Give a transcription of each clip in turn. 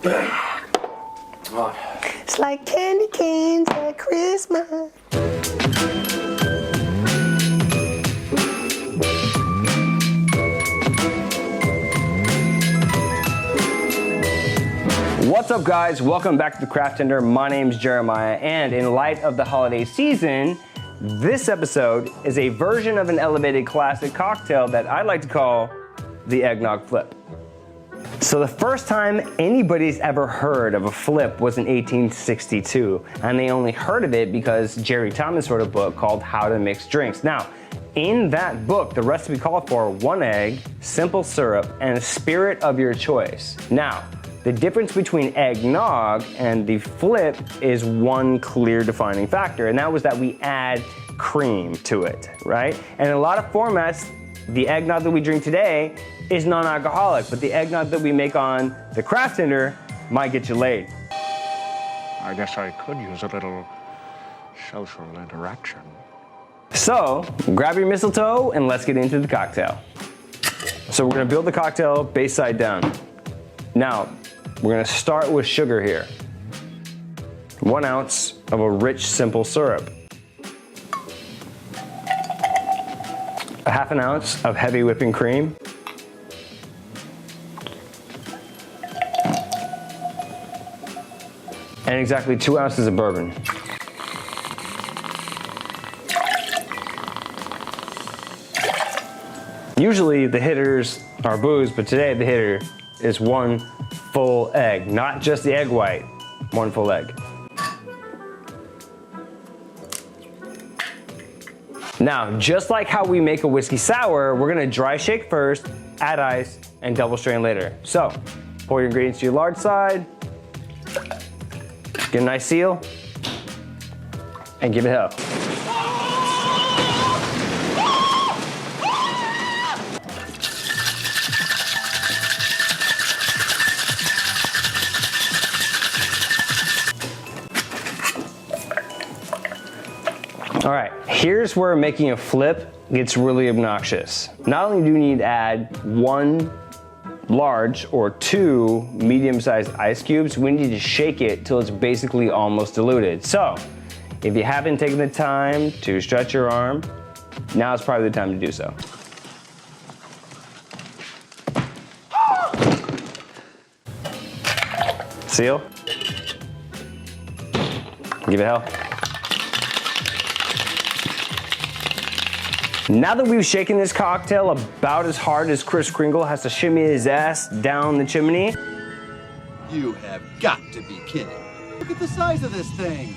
It's like candy canes at Christmas. What's up, guys? Welcome back to the CraftTender. My name's Jeremiah, and in light of the holiday season, this episode is a version of an elevated classic cocktail that I like to call the Eggnog Flip. So the first time anybody's ever heard of a flip was in 1862, and they only heard of it because Jerry Thomas wrote a book called How to Mix Drinks. Now, in that book, the recipe called for 1 egg, simple syrup, and a spirit of your choice. Now, the difference between eggnog and the flip is one clear defining factor, and that was that we add cream to it, right? And in a lot of formats, the eggnog that we drink today is non-alcoholic, but the eggnog that we make on the CraftTender might get you laid. I guess I could use a little social interaction. So, grab your mistletoe and let's get into the cocktail. So we're gonna build the cocktail base side down. Now, we're gonna start with sugar here. 1 ounce of a rich, simple syrup. 1/2 ounce of heavy whipping cream. And exactly 2 ounces of bourbon. Usually the hitters are booze, but today the hitter is 1 full egg, not just the egg white, 1 full egg. Now, just like how we make a whiskey sour, we're gonna dry shake first, add ice, and double strain later. So, pour your ingredients to your large side, get a nice seal, and give it hell. All right, here's where making a flip gets really obnoxious. Not only do you need to add 1 large or 2 medium-sized ice cubes, we need to shake it till it's basically almost diluted. So, if you haven't taken the time to stretch your arm, now is probably the time to do so. Seal. Give it hell. Now that we've shaken this cocktail about as hard as Kris Kringle has to shimmy his ass down the chimney. You have got to be kidding. Look at the size of this thing.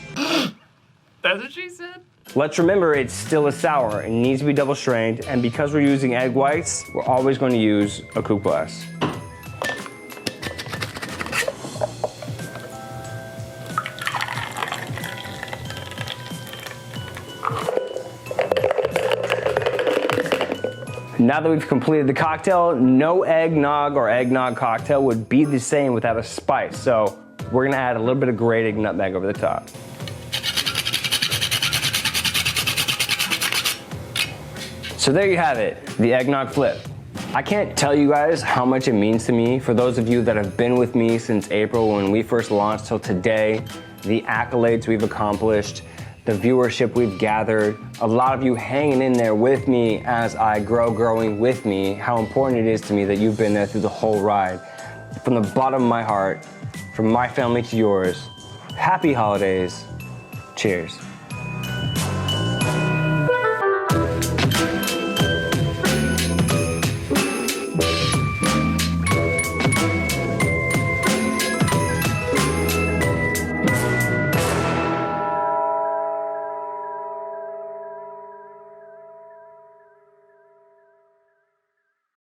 That's what she said? Let's remember it's still a sour. It needs to be double strained, and because we're using egg whites, we're always going to use a coupe glass. Now that we've completed the cocktail, no eggnog or eggnog cocktail would be the same without a spice. So we're gonna add a little bit of grated nutmeg over the top. So there you have it, the eggnog flip. I can't tell you guys how much it means to me. For those of you that have been with me since April when we first launched till today, the accolades we've accomplished, the viewership we've gathered, a lot of you hanging in there with me as I growing with me, how important it is to me that you've been there through the whole ride. From the bottom of my heart, from my family to yours, happy holidays, cheers.